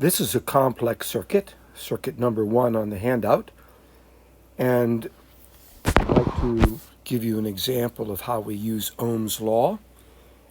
This is a complex circuit, circuit number 1 on the handout, and I'd like to give you an example of how we use Ohm's law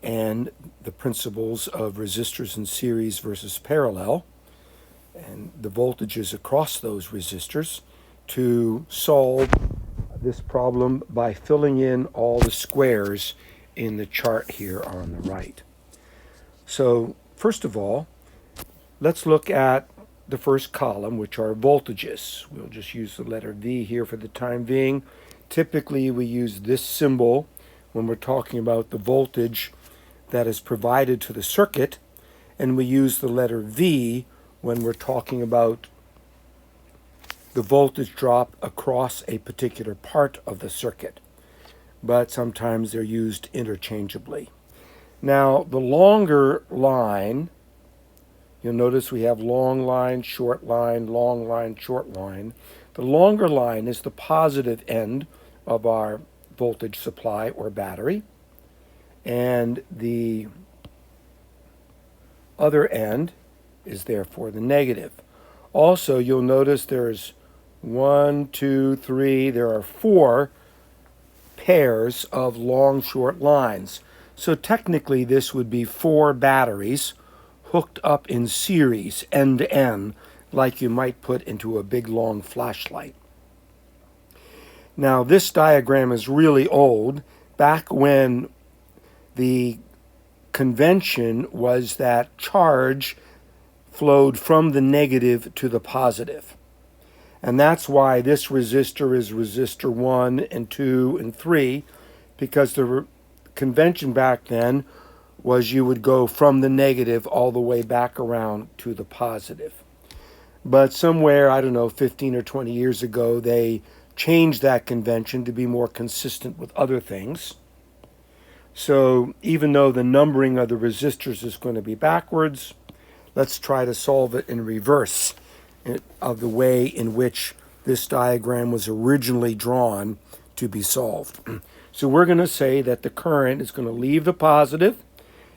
and the principles of resistors in series versus parallel and the voltages across those resistors to solve this problem by filling in all the squares in the chart here on the right. So first of all, let's look at the first column, which are voltages. We'll just use the letter V here for the time being. Typically, we use this symbol when we're talking about the voltage that is provided to the circuit, and we use the letter V when we're talking about the voltage drop across a particular part of the circuit. But sometimes they're used interchangeably. Now, the longer line, you'll notice we have long line, short line, long line, short line. The longer line is the positive end of our voltage supply or battery, and the other end is therefore the negative. Also, you'll notice there's 1, 2, 3, there are 4 pairs of long short lines. So technically this would be 4 batteries hooked up in series, end to end, like you might put into a big long flashlight. Now this diagram is really old, back when the convention was that charge flowed from the negative to the positive. And that's why this resistor is resistor 1 and 2 and 3, because the convention back then was you would go from the negative all the way back around to the positive. But somewhere, I don't know, 15 or 20 years ago, they changed that convention to be more consistent with other things. So even though the numbering of the resistors is going to be backwards, let's try to solve it in reverse of the way in which this diagram was originally drawn to be solved. So we're going to say that the current is going to leave the positive.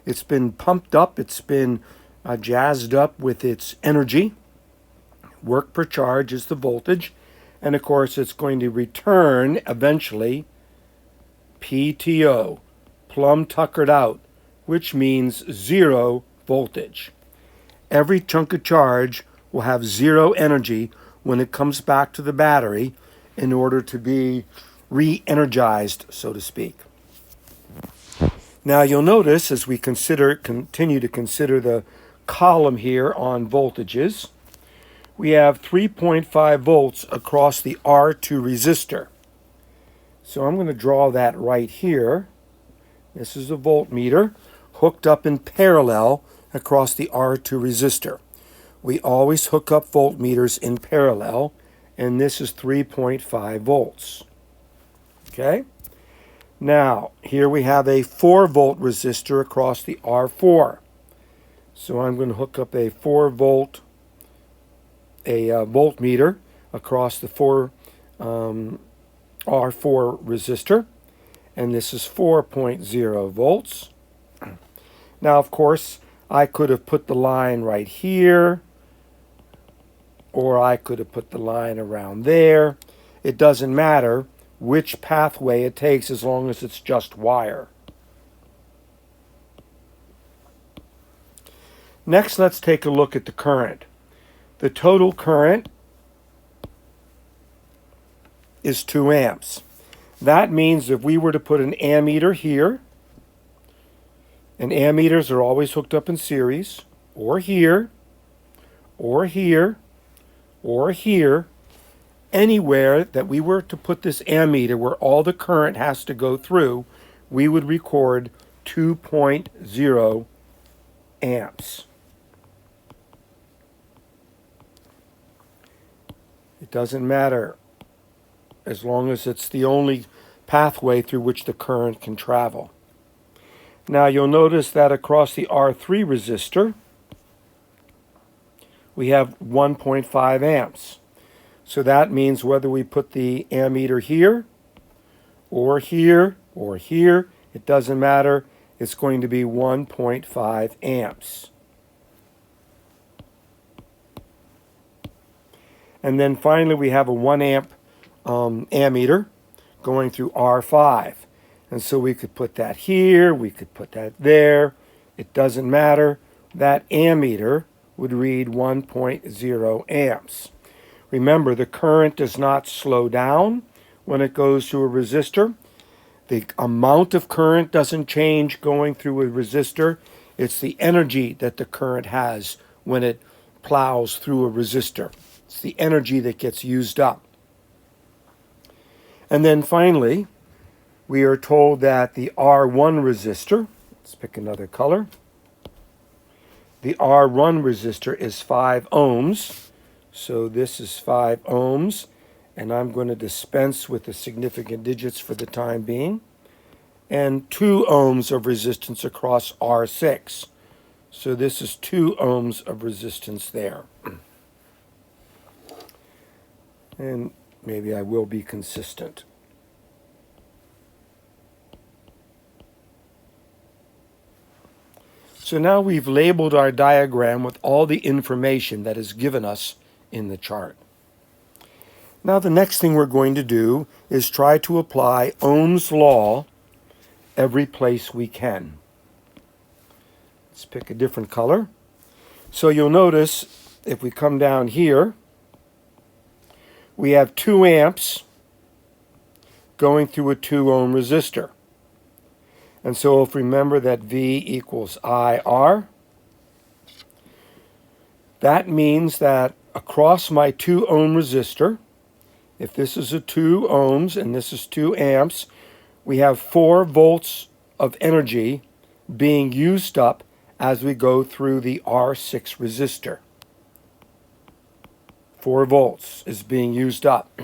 It's been pumped up. It's been jazzed up with its energy. Work per charge is the voltage. And of course, it's going to return eventually PTO, plumb tuckered out, which means 0 voltage. Every chunk of charge will have 0 energy when it comes back to the battery in order to be re-energized, so to speak. Now you'll notice as we continue to consider the column here on voltages, we have 3.5 volts across the R2 resistor. So I'm going to draw that right here. This is a voltmeter hooked up in parallel across the R2 resistor. We always hook up voltmeters in parallel, and this is 3.5 volts. Okay? Now, here we have a 4 volt resistor across the R4. So I'm going to hook up a 4 volt voltmeter across the R4 resistor, and this is 4.0 volts. Now, of course, I could have put the line right here, or I could have put the line around there. It doesn't matter which pathway it takes as long as it's just wire. Next, let's take a look at the current. The total current is 2 amps. That means if we were to put an ammeter here, and ammeters are always hooked up in series, or here, or here, or here, anywhere that we were to put this ammeter where all the current has to go through, we would record 2.0 amps. It doesn't matter as long as it's the only pathway through which the current can travel. Now you'll notice that across the R3 resistor, we have 1.5 amps. So that means whether we put the ammeter here, or here, or here, it doesn't matter. It's going to be 1.5 amps. And then finally we have a 1 amp ammeter going through R5. And so we could put that here, we could put that there. It doesn't matter. That ammeter would read 1.0 amps. Remember, the current does not slow down when it goes through a resistor. The amount of current doesn't change going through a resistor. It's the energy that the current has when it plows through a resistor. It's the energy that gets used up. And then finally, we are told that the R1 resistor, let's pick another color. The R1 resistor is 5 ohms. So this is 5 ohms. And I'm going to dispense with the significant digits for the time being. And 2 ohms of resistance across R6. So this is 2 ohms of resistance there. And maybe I will be consistent. So now we've labeled our diagram with all the information that is given us in the chart. Now the next thing we're going to do is try to apply Ohm's law every place we can. Let's pick a different color. So you'll notice if we come down here, we have 2 amps going through a 2 ohm resistor. And so if we remember that V equals IR, that means that across my 2 ohm resistor, if this is a 2 ohms and this is 2 amps, we have 4 volts of energy being used up as we go through the R6 resistor. 4 volts is being used up.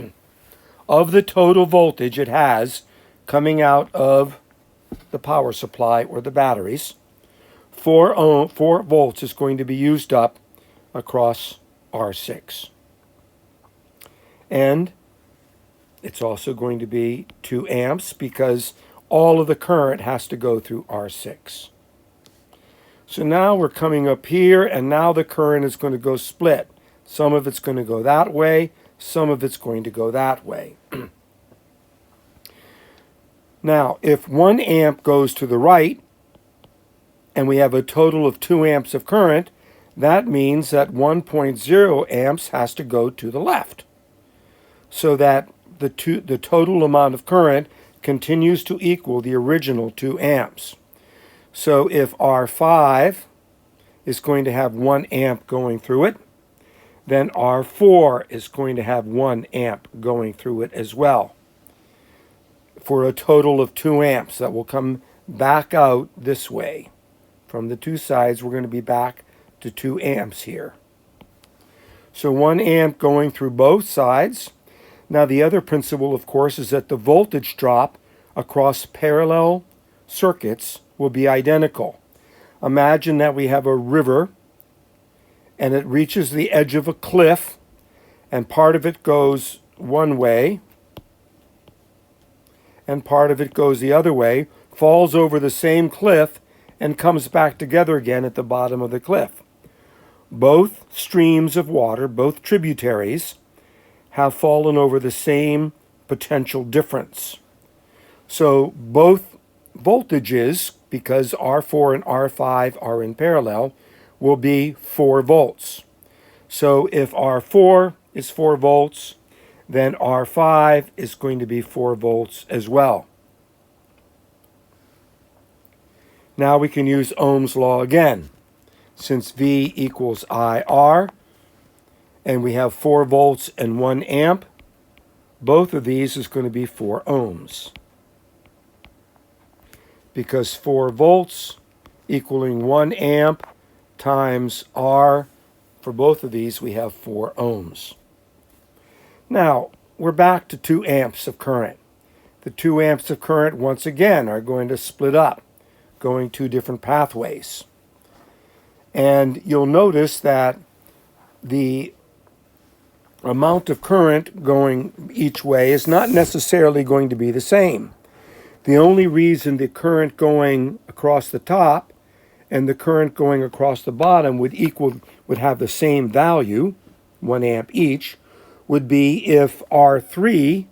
Of the total voltage it has coming out of the power supply or the batteries, 4 volts is going to be used up across R6. And it's also going to be 2 amps because all of the current has to go through R6. So now we're coming up here, and now the current is going to go split. Some of it's going to go that way, some of it's going to go that way. Now, if 1 amp goes to the right, and we have a total of 2 amps of current, that means that 1.0 amps has to go to the left, so that the total amount of current continues to equal the original 2 amps. So if R5 is going to have 1 amp going through it, then R4 is going to have 1 amp going through it as well, for a total of 2 amps that will come back out this way. From the 2 sides, we're going to be back to 2 amps here. So 1 amp going through both sides. Now the other principle, of course, is that the voltage drop across parallel circuits will be identical. Imagine that we have a river and it reaches the edge of a cliff, and part of it goes one way and part of it goes the other way, falls over the same cliff, and comes back together again at the bottom of the cliff. Both streams of water, both tributaries, have fallen over the same potential difference. So both voltages, because R4 and R5 are in parallel, will be 4 volts. So if R4 is 4 volts, then R5 is going to be 4 volts as well. Now we can use Ohm's law again. Since V equals IR, and we have 4 volts and 1 amp, both of these is going to be 4 ohms. Because 4 volts equaling 1 amp times R, for both of these we have 4 ohms. Now, we're back to 2 amps of current. The 2 amps of current, once again, are going to split up, going 2 different pathways. And you'll notice that the amount of current going each way is not necessarily going to be the same. The only reason the current going across the top and the current going across the bottom would have the same value, 1 amp each, would be if R3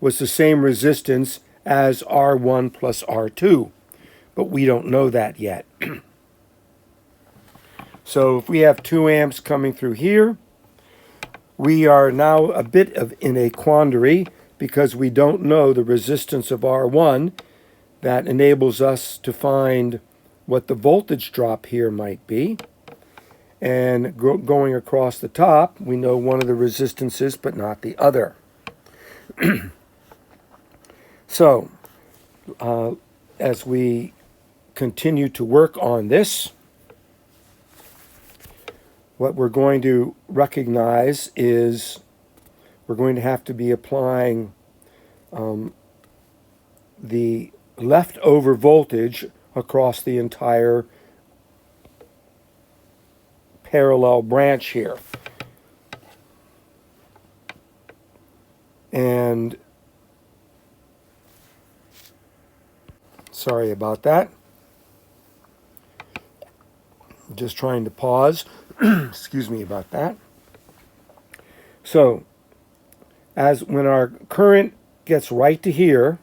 was the same resistance as R1 plus R2, but we don't know that yet. So if we have 2 amps coming through here, we are now a bit in a quandary because we don't know the resistance of R1. That enables us to find what the voltage drop here might be. And going across the top, we know one of the resistances, but not the other. So, as we continue to work on this, what we're going to recognize is we're going to have to be applying the leftover voltage across the entire parallel branch here. And sorry about that. I'm just trying to pause. Excuse me about that. So, when our current gets right to here,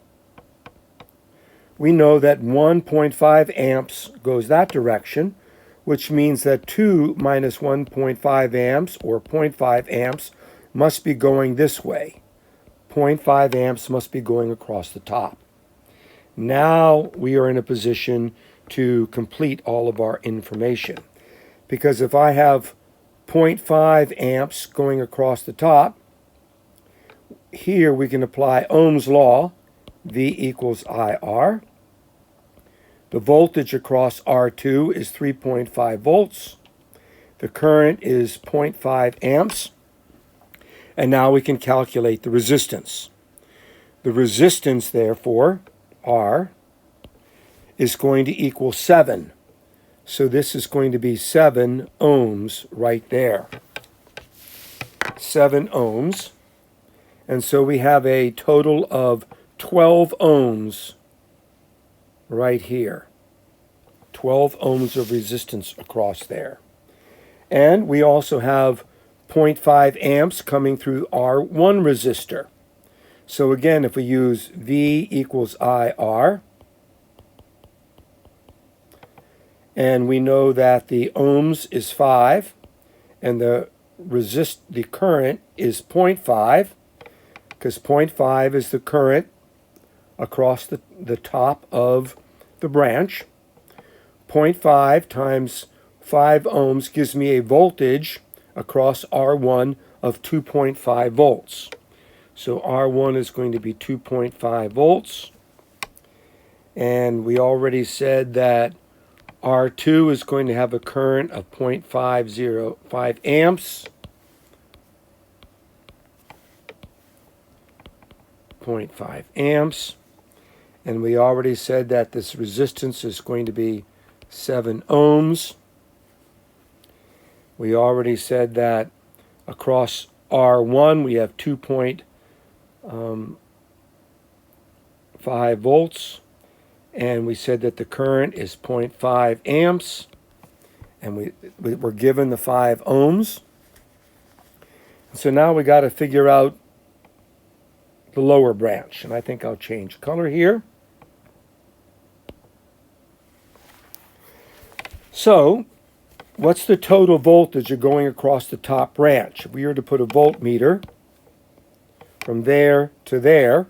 we know that 1.5 amps goes that direction, which means that 2 minus 1.5 amps, or 0.5 amps, must be going this way. 0.5 amps must be going across the top. Now we are in a position to complete all of our information. Because if I have 0.5 amps going across the top, here we can apply Ohm's law, V equals IR. The voltage across R2 is 3.5 volts. The current is 0.5 amps. And now we can calculate the resistance. The resistance, therefore, R, is going to equal 7. So this is going to be 7 ohms right there. 7 ohms. And so we have a total of 12 ohms right here. 12 ohms of resistance across there. And we also have 0.5 amps coming through R1 resistor. So again, if we use V equals IR, and we know that the ohms is 5, and the current is 0.5, because 0.5 is the current across the top of the branch. 0.5 times 5 ohms gives me a voltage across R1 of 2.5 volts. So R1 is going to be 2.5 volts. And we already said that R2 is going to have a current of 0.505 amps. 0.5 amps. And we already said that this resistance is going to be 7 ohms. We already said that across R1 we have 2.5 volts. And we said that the current is 0.5 amps. And we were given the 5 ohms. So now we got to figure out the lower branch. And I think I'll change color here. So, what's the total voltage of going across the top branch? If we were to put a voltmeter from there to there,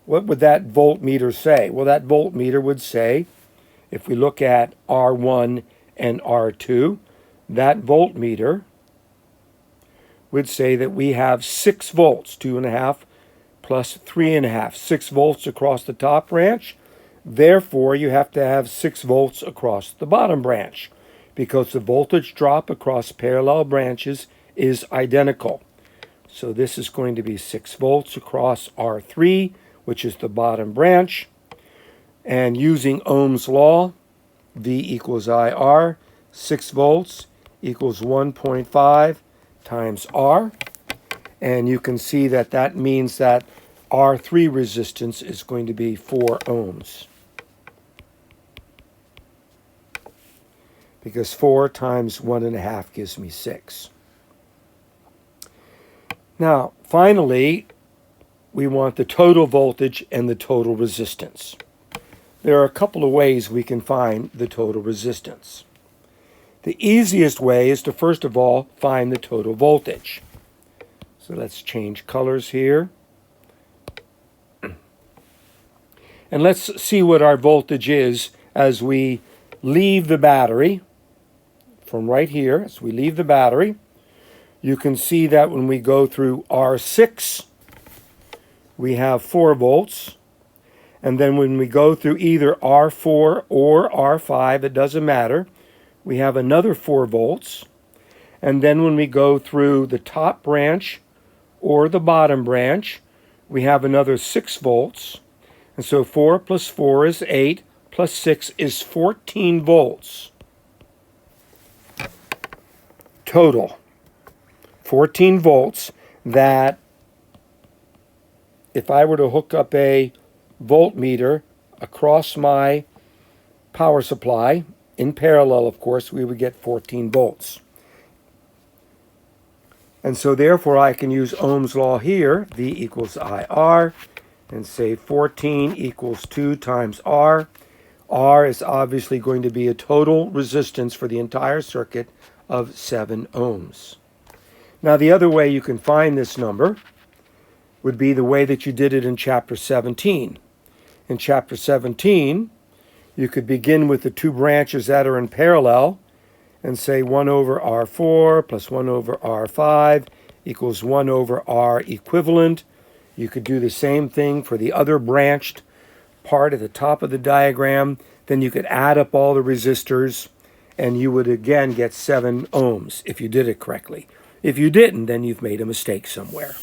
what would that voltmeter say? Well, that voltmeter would say, if we look at R1 and R2, that voltmeter would say that we have 6 volts, 2.5 plus 3.5, 6 volts across the top branch. Therefore, you have to have 6 volts across the bottom branch, because the voltage drop across parallel branches is identical. So this is going to be 6 volts across R3, which is the bottom branch. And using Ohm's law, V equals IR, 6 volts equals 1.5 times R. And you can see that that means that R3 resistance is going to be 4 ohms. Because 4 times 1.5 gives me 6. Now, finally, we want the total voltage and the total resistance. There are a couple of ways we can find the total resistance. The easiest way is to first of all find the total voltage. So let's change colors here. And let's see what our voltage is as we leave the battery. From right here, as we leave the battery, you can see that when we go through R6, we have 4 volts. And then when we go through either R4 or R5, it doesn't matter, we have another 4 volts. And then when we go through the top branch or the bottom branch, we have another 6 volts. And so 4 plus 4 is 8, plus 6 is 14 volts. Total. 14 volts that, if I were to hook up a voltmeter across my power supply, in parallel, of course, we would get 14 volts. And so therefore I can use Ohm's law here, V equals IR, and say 14 equals 2 times R. R is obviously going to be a total resistance for the entire circuit of 7 ohms. Now the other way you can find this number would be the way that you did it in Chapter 17. In Chapter 17, you could begin with the 2 branches that are in parallel and say 1 over R4 plus 1 over R5 equals 1 over R equivalent. You could do the same thing for the other branched part at the top of the diagram. Then you could add up all the resistors, and you would again get 7 ohms if you did it correctly. If you didn't, then you've made a mistake somewhere.